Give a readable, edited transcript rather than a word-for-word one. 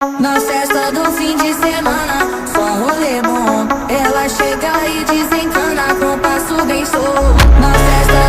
Na festa do fim de semana, só rolê bom. Ela chega e desencana com passo bem show. Na festa